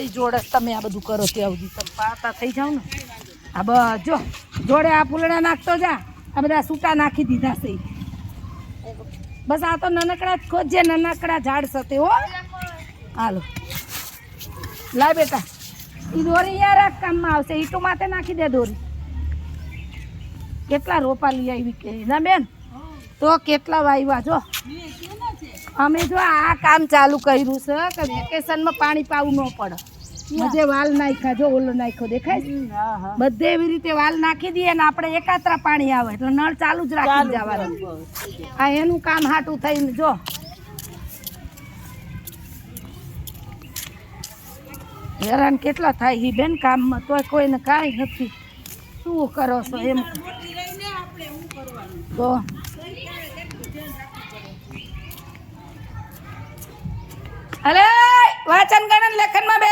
જોડે તમે આ બધું કરો ત્યાં સુધી તમે પાતા થઈ જાવ ને આ બસ જો જોડે આ ફૂલડા નાખતો જા આ બધા સૂટા નાખી દીધા છે બસ આ તો નાનકડા જ ખોજે નાનકડા ઝાડ સાથે હો હાલો લાય બેટા એ દોરી યાર આ કામમાં આવશે ઈટો માથે નાખી દે દોરી કેટલા રોપા લઈ આવી કે ના બેન તો કેટલા વાવ્યા જો અમે જો આ કામ ચાલુ કર્યું છે કે વેકેશનમાં પાણી પાવું ન પડે બધે વાલ નાખ્યા જો ઓલો નાખ્યો દેખાય બધે એવી રીતે વાલ નાખી દઈએ ને આપણે એકાત્રા પાણી આવે એટલે નળ ચાલુ જ રાખી જવાનું આ એનું કામ હાટું થઈને જો હેરાન કેટલા થાય એ બેન કામમાં તોય કોઈને કાંઈ નથી શું કરો છો એમ તો અરે વાંચન ગણન લેખનમાં બે